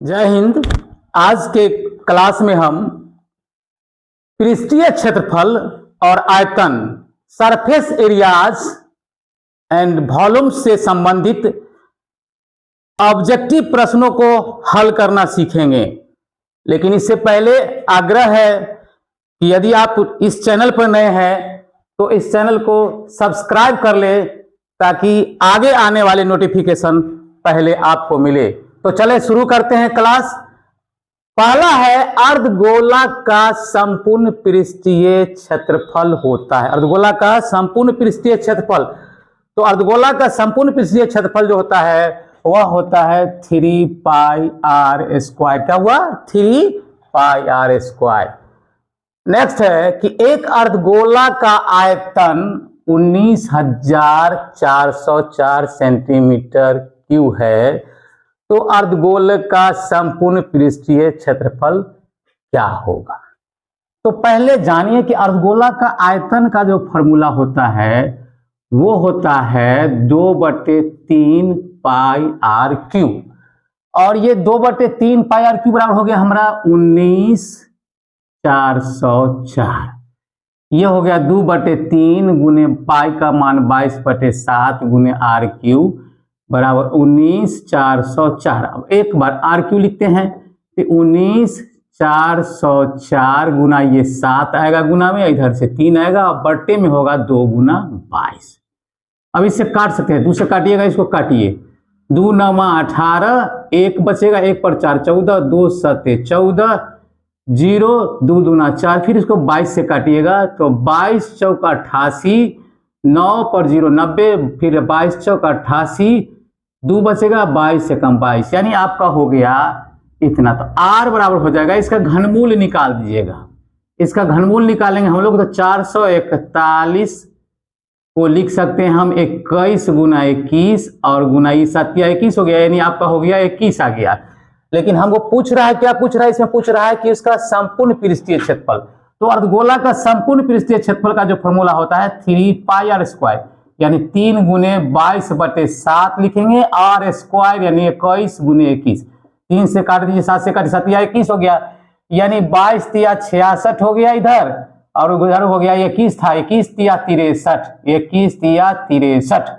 जय हिंद। आज के क्लास में हम पृष्ठीय क्षेत्रफल और आयतन सरफेस एरियाज एंड वॉल्यूम से संबंधित ऑब्जेक्टिव प्रश्नों को हल करना सीखेंगे। लेकिन इससे पहले आग्रह है कि यदि आप इस चैनल पर नए हैं तो इस चैनल को सब्सक्राइब कर ले ताकि आगे आने वाले नोटिफिकेशन पहले आपको मिले। तो चले शुरू करते हैं क्लास। पहला है अर्धगोला का संपूर्ण पृष्ठीय क्षेत्रफल होता है। अर्धगोला का संपूर्ण पृष्ठीय क्षेत्रफल, तो अर्धगोला का संपूर्ण पृष्ठीय क्षेत्रफल जो होता है वह होता है 3 पाई आर स्क्वायर। क्या हुआ? 3 पाई आर स्क्वायर। नेक्स्ट है कि एक अर्धगोला का आयतन 19,404 सेंटीमीटर क्यूब है, तो अर्धगोल का संपूर्ण पृष्ठीय क्षेत्रफल क्या होगा? तो पहले जानिए कि अर्धगोला का आयतन का जो फॉर्मूला होता है वो होता है 2/3 पाई आर क्यूब, और ये 2/3 पाई आर क्यूब बराबर हो गया हमारा 19,404। ये हो गया 2/3 गुने पाई का मान 22/7 गुने आर क्यूब बराबर 19,404। अब एक बार आर क्यू लिखते हैं तो 19,404 गुना ये 7 आएगा गुना में, इधर से 3 आएगा और बट्टे में होगा 2 गुना 22। अब इससे काट सकते हैं, 2 से काटिएगा, इसको काटिए। 2 9 18, 1 बचेगा, 1 पर 4 14, 2 7 14, 0 2 दूना 4, फिर इसको 22 से काटिएगा तो 22 चौका 88, 9 पर 0 90, फिर 22 चौका 88, 2 बचेगा, 22 से कम 22, यानी आपका हो गया इतना। तो आर बराबर हो जाएगा, इसका घनमूल निकाल दीजिएगा। इसका घनमूल निकालेंगे हम लोग तो 441 को लिख सकते हैं हम 21 गुना 21 और गुना 21 हो गया, यानी आपका हो गया 21 आ गया। लेकिन हमको पूछ रहा है, क्या पूछ रहा है? इसमें पूछ रहा है कि इसका संपूर्ण पृष्ठीय क्षेत्रफल। तो अर्धगोला का संपूर्ण पृष्ठीय क्षेत्रफल का जो फॉर्मूला होता है 3 पाई आर स्क्वायर, यानी 3 गुने 22/7 लिखेंगे, आर स्क्वायर यानी 21 गुने 21। 3 से काट दीजिए, 7 से काटिए, 7 या 21 हो गया, यानी 22 तिया 66 हो गया इधर, और उधर हो गया 21 था, 21 तिया 63, 21 तिया 63।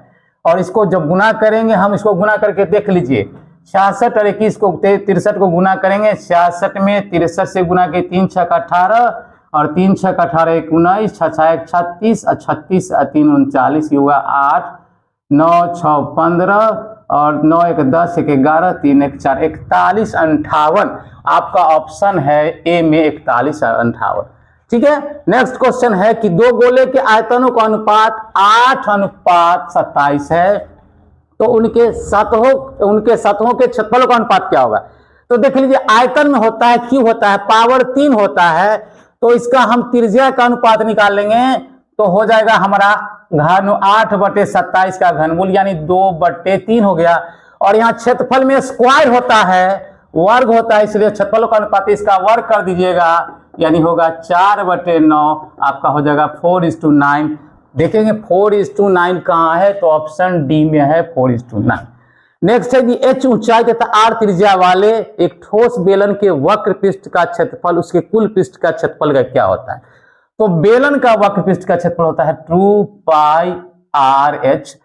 और इसको जब गुना करेंगे हम, इसको गुना करके देख लीजिए, 66 और 21 को 63 को गुना करेंगे, 66 में 63 से गुना के 3 6 18 और 3 6 18 19, 6 6 36 और 36 3 39, ये हुआ 8 9 6 15 और 9 1 10 1 11 3 1 4 41 58। आपका ऑप्शन है ए में 41 और 58। ठीक है। नेक्स्ट क्वेश्चन है कि दो गोले के आयतनों का अनुपात 8:27 है, तो उनके सतहों के क्षेत्रफलों का अनुपात क्या होगा? तो देख लीजिए, आयतन में होता है क्यूब होता है, पावर 3 होता है, तो इसका हम त्रिज्या का अनुपात निकाल लेंगे तो हो जाएगा हमारा 8/27 का घनमूल, यानी 2/3 हो गया। और यहाँ क्षेत्रफल में स्क्वायर होता है, वर्ग होता है, इसलिए क्षेत्रफलों का अनुपात इसका वर्ग कर दीजिएगा, यानी होगा 4/9। आपका हो जाएगा 4:9। देखेंगे 4:9 कहाँ है, तो ऑप्शन डी में है 4:9। नेक्स्ट है कि h ऊंचाई तथा r त्रिज्या वाले एक ठोस बेलन के वक्र पृष्ठ का क्षेत्रफल उसके कुल पृष्ठ का क्षेत्रफल का क्या होता है? तो बेलन का वक्र पृष्ठ का क्षेत्रफल होता है 2 पाई आर एच,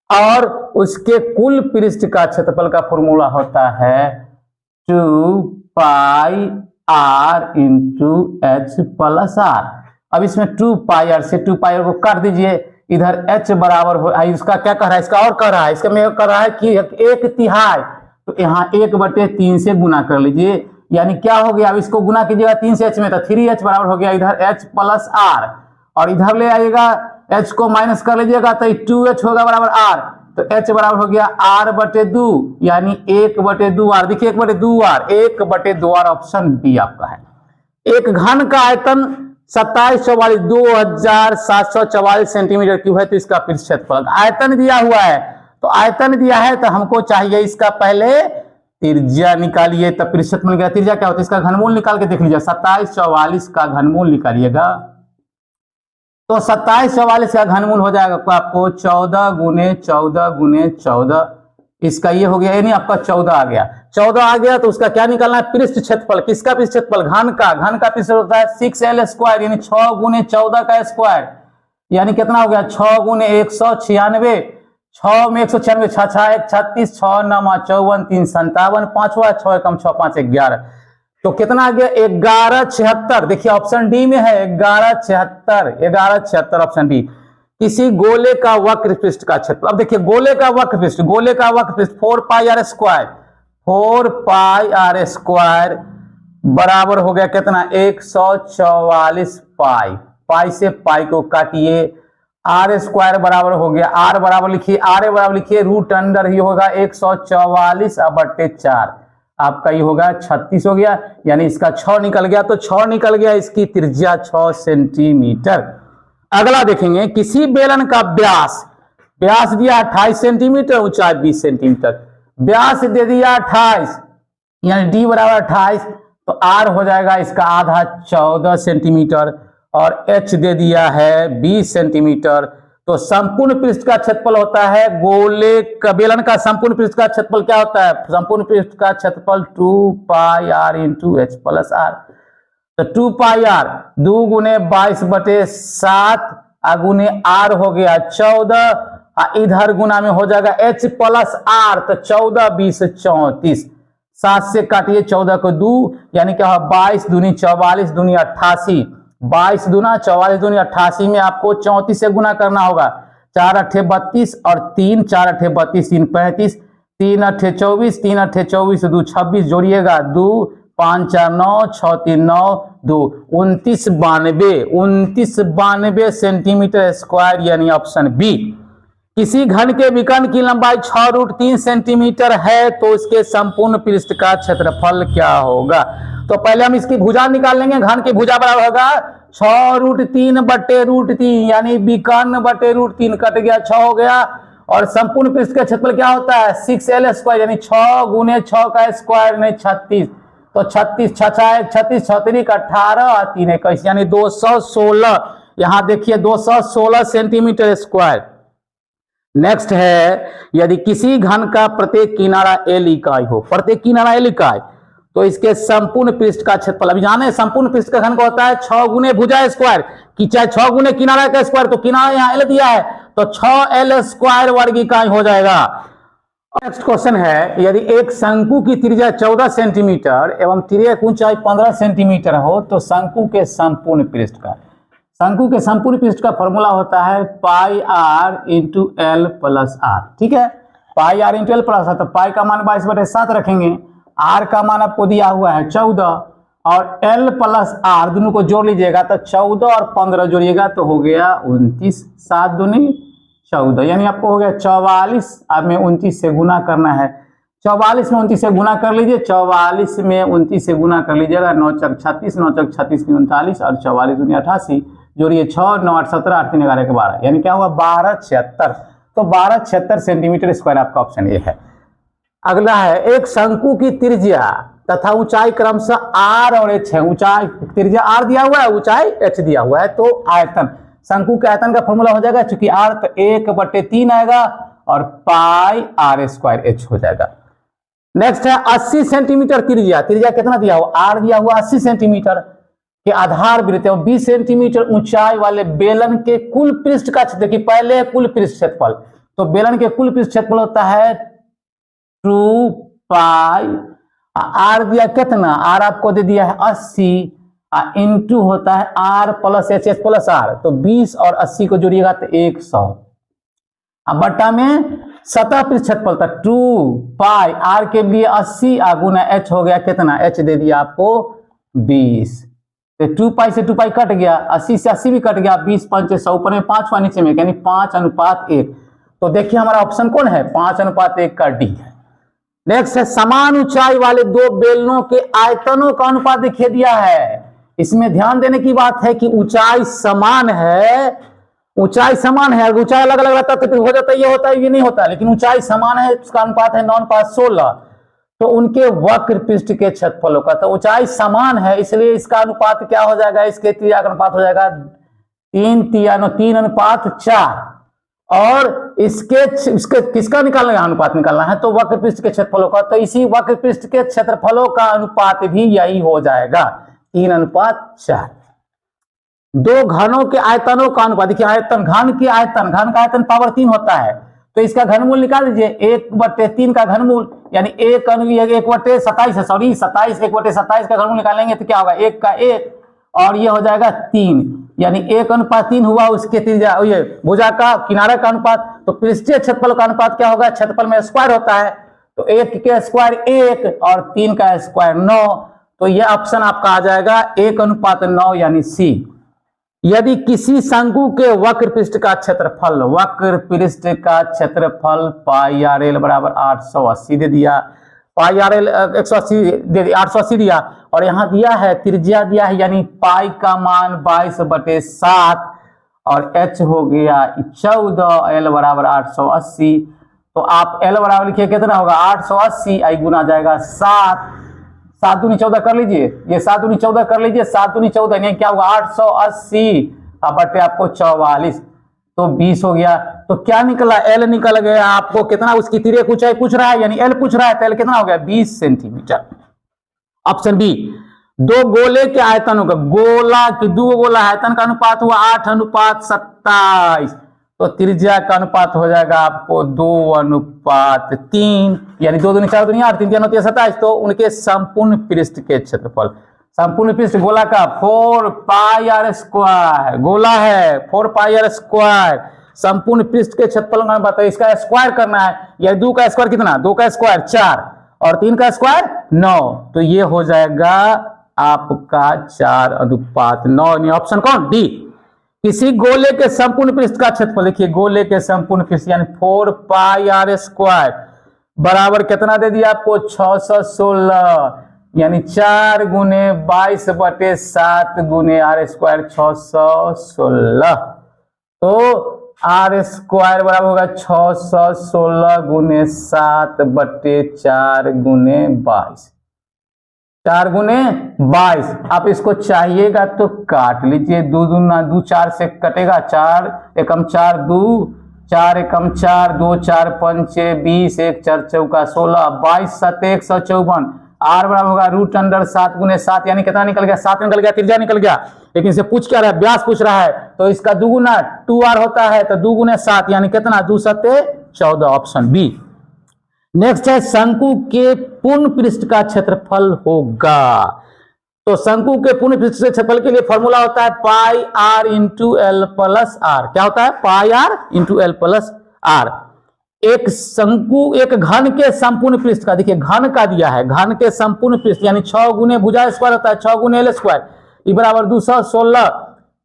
और उसके कुल पृष्ठ का क्षेत्रफल का फॉर्मूला होता है 2 pi R into H plus R. अब इसमें 2 पाई आर से 2 पाई आर को काट दीजिए, इधर h बराबर हो, इसका क्या कह रहा है, इसका और कह रहा है, इसका में कह रहा है कि 1/3, तो यहाँ 1/3 से गुना कर लीजिए, यानी क्या हो गया? अब इसको गुना कीजिएगा 3 से h में, तो 3h बराबर हो गया इधर h प्लस आर, और इधर ले आइएगा h को माइनस कर लीजिएगा तो 2h होगा बराबर r, तो h बराबर हो गया r/2, यानी 1/2r। देखिए 1/2r, 1/2r ऑप्शन बी आपका है। एक घन का आयतन 2744 सेंटीमीटर क्यूब है, तो इसका पृष्ठ क्षेत्रफल आयतन दिया हुआ है, तो आयतन दिया है तो हमको चाहिए इसका पहले त्रिज्या निकालिए, तब पृष्ठ क्षेत्रफल का त्रिज्या क्या होता है, इसका घनमूल निकाल के देख लीजिए। 2744 का घनमूल निकालिएगा, तो 2744 का घनमूल हो जाएगा आपको 14 गुने 14 गुने 14, इसका ये हो गया, यानी आपका 14 आ गया। 14 आ गया तो उसका क्या निकालना है, पृष्ठ क्षेत्रफल। किसका पृष्ठ क्षेत्रफल, घन का। घन का पृष्ठ होता है 6l स्क्वायर, यानी 6 गुने 14 का स्क्वायर, यानी कितना हो गया 6 गुने 196, 6 में 196, 6 6 1 36, 6 9 54 3 57, 5वां 6 कम 6 5 11, तो कितना आ गया 1176। देखिए ऑप्शन डी में है 1176, 1176 ऑप्शन डी। किसी गोले का वक्र पृष्ठ का क्षेत्रफल। अब देखिए गोले का वक्र पृष्ठ, गोले का वक्र पृष्ठ 4 pi R square, 4 pi R square बराबर हो गया कितना 144 पाई। पाई से पाई को काटिए, आर स्क्वायर बराबर हो गया, आर बराबर लिखिए, आर बराबर लिखिए रूट अंडर ही होगा 144/4, आपका ये होगा 36 हो गया, यानी इसका 6 निकल गया। तो 6 निकल गया, इसकी त्रिज्या 6 सेंटीमीटर। अगला देखेंगे, किसी बेलन का व्यास, व्यास दिया 28 सेंटीमीटर, ऊंचाई 20 सेंटीमीटर। व्यास दे दिया 28, यानी डी बराबर 28, तो आर हो जाएगा इसका आधा 14 सेंटीमीटर, और एच दे दिया है 20 सेंटीमीटर। तो संपूर्ण पृष्ठ का क्षेत्रफल होता है गोले का, बेलन का संपूर्ण पृष्ठ का क्षेत्रफल क्या होता है, संपूर्ण पृष्ठ का क्षेत्रफल 2 pi R into H plus R. तो 2 पाई आर 2 गुने 22/7 गुने आर हो गया 14, इधर गुना में हो जाएगा एच प्लस आर, तो 14 20 34, 7 से काटिए 14 को 2, यानी क्या 22 दूनी 44 दूनी 88, 22 दूना 44 दूनी 88 में आपको 34 से गुना करना होगा। 4 8 32 और 3 4 8 32 3 35, 3 8 24, 3 8 24 2 26, जोड़िएगा 2 5 4 9 6 3 9 2 29 92 सेंटीमीटर स्क्वायर, यानी ऑप्शन बी। किसी घन के विकर्ण की लंबाई 6√3 सेंटीमीटर है, तो उसके संपूर्ण पृष्ठ का क्षेत्रफल क्या होगा। तो पहले हम इसकी भुजा निकाल लेंगे। घन की भुजा बराबर होगा 6√3/√3, यानी विकर्ण बटे √3 कट गया 6 हो गया, और संपूर्ण पृष्ठ का क्षेत्रफल क्या होता है 6l स्क्वायर, यानी 6 गुने 6 का स्क्वायर नहीं 36, तो 36 6 6 1 36, 6 3 18 और 3 21, यानी 216। यहां देखिए 216 सेंटीमीटर स्क्वायर। नेक्स्ट है, यदि किसी घन का प्रत्येक किनारा l इकाई हो, प्रत्येक किनारा l इकाई, तो इसके संपूर्ण पृष्ठ का क्षेत्रफल, अभी जाने संपूर्ण पृष्ठ का घन का होता है 6 गुने भुजा स्क्वायर, कि चाहे 6 गुने किनारा का स्क्वायर, तो किनारा यहाँ l दिया है तो 6l स्क्वायर वर्ग इकाई हो जाएगा। नेक्स्ट क्वेश्चन है, यदि एक शंकु की त्रिज्या 14 सेंटीमीटर एवं तिर्यक ऊंचाई 15 सेंटीमीटर हो, तो शंकु के संपूर्ण पृष्ठ का, शंकु के संपूर्ण पृष्ठ का फॉर्मूला होता है pi R into L plus R. ठीक है, pi R into L plus R, तो पाई का मान 22/7 रखेंगे, आर का मान आपको दिया हुआ है 14, और एल प्लस आर दोनों को जोड़ लीजिएगा, तो 14 और 15 जोड़िएगा तो हो गया 29, 7 दूनी 14, यानी आपको हो गया 44। अब में 29 से गुना करना है, 44 में 29 से गुना कर लीजिए, 44 में 29 से गुना कर लीजिएगा, 9 चक 36, 9 चक 36 39, और 44 दूनी 88, जोड़िए 6 9 8 17 8 3 11 के 12, यानी क्या हुआ 1276। तो 1276 सेंटीमीटर स्क्वायर आपका ऑप्शन ए है। अगला है, एक शंकु की त्रिज्या तथा ऊंचाई क्रमशः आर और एच है। ऊंचाई त्रिज्या आर दिया हुआ है, ऊंचाई एच दिया हुआ है, तो आयतन, शंकु के आयतन का फॉर्मूला हो जाएगा, चूंकि आर तो 1/3 आएगा और पाई आर स्क्वायर एच हो जाएगा। नेक्स्ट है 80 सेंटीमीटर त्रिज्या, त्रिज्या कितना दिया हुआ, आर दिया हुआ 80 सेंटीमीटर के आधार वृत्त और 20 सेंटीमीटर ऊंचाई वाले बेलन के कुल पृष्ठ का, देखिए पहले कुल पृष्ठ क्षेत्रफल, तो बेलन के कुल पृष्ठ क्षेत्रफल होता है 2 पाई, आर दिया कितना, आर आपको दे दिया है 80, इंटू होता है R plus H, H plus R, तो 20 और 80 को जोड़िएगा तो 100, अब बट्टा में सतह पृष्ठ क्षेत्रफल था 2 पाई, आर के लिए 80 गुना एच हो गया कितना, एच दे दिया आपको 20, तो 2 पाई से 2 पाई कट गया, 80 से 80 भी कट गया, 20 5 100, ऊपर में 5 नीचे में, यानी 5:1। तो देखिए हमारा ऑप्शन कौन है, 5:1 का डी है। नेक्स्ट है, समान ऊंचाई वाले दो बेलनों के आयतनों का अनुपात देखिए दिया है। इसमें ध्यान देने की बात है कि ऊंचाई समान है, ऊंचाई समान है, अगर ऊंचाई अलग अलग रहता तो हो जाता ये होता है, ये नहीं होता, लेकिन ऊंचाई समान है, उसका अनुपात है 9:16, तो उनके वक्र पृष्ठ के क्षेत्रफलों का, तो ऊंचाई समान है इसलिए इसका अनुपात क्या हो जाएगा, इसके त्रिज्या का अनुपात हो जाएगा 3:4, और इसके किसका निकालना है, अनुपात निकालना है, तो वक्र पृष्ठ के क्षेत्रफलों का। तो इसी वक्र पृष्ठ के क्षेत्रफलों का अनुपात भी यही हो जाएगा 3:4। दो घनों के आयतनों का अनुपात, देखिए आयतन, घन का आयतन पावर 3 होता है, तो इसका घनमूल निकाल दीजिए 1/3 का घनमूल, यानी 1/27 सॉरी 27 1/27 का घनमूल निकालेंगे तो क्या होगा, 1 का 1 और ये हो जाएगा 3, यानी 1:3 हुआ उसके त्रिज्या, ये भुजा का किनारे का अनुपात। तो पृष्ठीय क्षेत्रफल का अनुपात क्या होगा, क्षेत्रफल में स्क्वायर होता है, तो 1 के स्क्वायर 1 और 3 का स्क्वायर 9, तो ये ऑप्शन आपका आ जाएगा 1:9 यानी सी। यदि किसी शंकु के वक्र पृष्ठ का क्षेत्रफल पाई आर एल बराबर 880 दे दिया, पाई आर एल 180 दे दिया, 880 दिया, और यहां दिया है त्रिज्या दिया है, यानी पाई का मान 22/7 और एच हो गया 14, एल बराबर 880। तो आप एल बराबर लिखिए कितना होगा 880, आई गुना जाएगा 7, 7 दूनी 14 कर लीजिए, ये 7 दूनी 14 कर लीजिए, 7 दूनी 14 यानी क्या होगा 880 बटे आपको 44, तो 20 हो गया। तो क्या निकला, एल निकल गया आपको कितना, उसकी तिर्यक ऊंचाई पूछ रहा है, यानी एल पूछ रहा है, तो एल कितना हो गया 20 सेंटीमीटर। Option B. दो गोले के आयतनों का, गोला की दो गोला आयतन का अनुपात हुआ 8:27, तो त्रिज्या का अनुपात हो जाएगा आपको 2:3, यानी 2 दूनी 4 दूनी 8, 3 3 27, तो उनके संपूर्ण पृष्ठ के क्षेत्रफल, संपूर्ण पृष्ठ गोला का 4 पाई आर स्क्वायर, गोला है 4 पाई आर स्क्वायर, संपूर्ण पृष्ठ के क्षेत्रफल का अनुपात, इसका स्क्वायर करना है, या 2 का स्क्वायर कितना, 2 का स्क्वायर 4 और 3 का स्क्वायर 9, तो ये हो जाएगा आपका 4:9, ऑप्शन कौन, डी। किसी गोले के संपूर्ण पृष्ठ का क्षेत्रफल, देखिए गोले के संपूर्ण पृष्ठ यानी 4 पाई आर स्क्वायर बराबर कितना दे दिया आपको 616, यानी 4 गुने 22/7 गुने आर स्क्वायर 616, तो आर स्क्वायर बराबर होगा 616 गुने 7/4 गुने 22, 4 गुने 22। आप इसको चाहिएगा तो काट लीजिए, 2 दूना 2 4 से कटेगा, 4 एकम 4 2, 4 एकम 4 2 4 5 20, 1 4 चौका 16, 22 7 154, आर बराबर होगा √7 गुने 7, यानी कितना निकल गया 7 निकल गया, त्रिज्या निकल गया, लेकिन इसे पूछ क्या रहा है, व्यास पूछ रहा है, तो इसका दुगुना 2r होता है, तो 2 गुने 7 यानी कितना 2 7 14, ऑप्शन बी। नेक्स्ट है शंकु के पूर्ण पृष्ठ का क्षेत्रफल होगा, तो शंकु के पूर्ण पृष्ठ के क्षेत्रफल के लिए फॉर्मूला होता है pi R into L plus R, क्या होता है pi R into L plus R. एक शंकु, एक घन के संपूर्ण पृष्ठ का, देखिए घन का दिया है, घन के संपूर्ण पृष्ठ यानी 6 गुने भुजा स्क्वायर होता है, 6 गुने एल स्क्वायर, ये बराबर 216,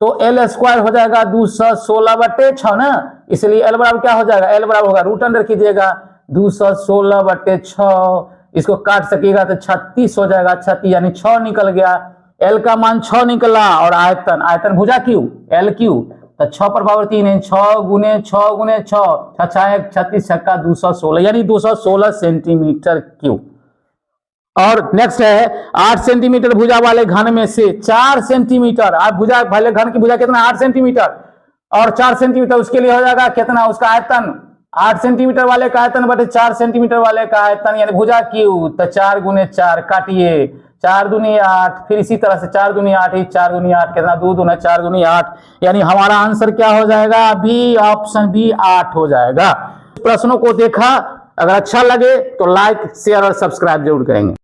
तो एल स्क्वायर हो जाएगा 216/6 ना, इसलिए एल बराबर क्या हो जाएगा, एल बराबर होगा √अंडर कीजिएगा 216/6, इसको काट सकेगा तो 36 हो जाएगा, 36 यानी 6 निकल गया, एल का मान 6 निकला, और आयतन, आयतन भुजा क्यू एल क्यू, तो 6 पर पावर 3 है, 6 गुने 6 गुने 6 6 36 छक्का 216, यानी 216 सेंटीमीटर क्यूब। और नेक्स्ट है 8 सेंटीमीटर भुजा वाले घन में से 4 सेंटीमीटर, आप भुजा वाले घन की भुजा कितना 8 सेंटीमीटर, और 4 सेंटीमीटर उसके लिए हो जाएगा कितना, उसका आयतन 8 सेंटीमीटर वाले का आयतन बटे 4 सेंटीमीटर वाले का आयतन, यानी भुजा क्यू, तो 4 गुने 4 काटिए, 4 दूनी 8, फिर इसी तरह से 4 दूनी 8, 4 दूनी 8 कितना 2 दूना 4 दूनी 8, यानी हमारा आंसर क्या हो जाएगा अभी, ऑप्शन बी 8 हो जाएगा। प्रश्नों को देखा, अगर अच्छा लगे तो लाइक शेयर और सब्सक्राइब जरूर करेंगे।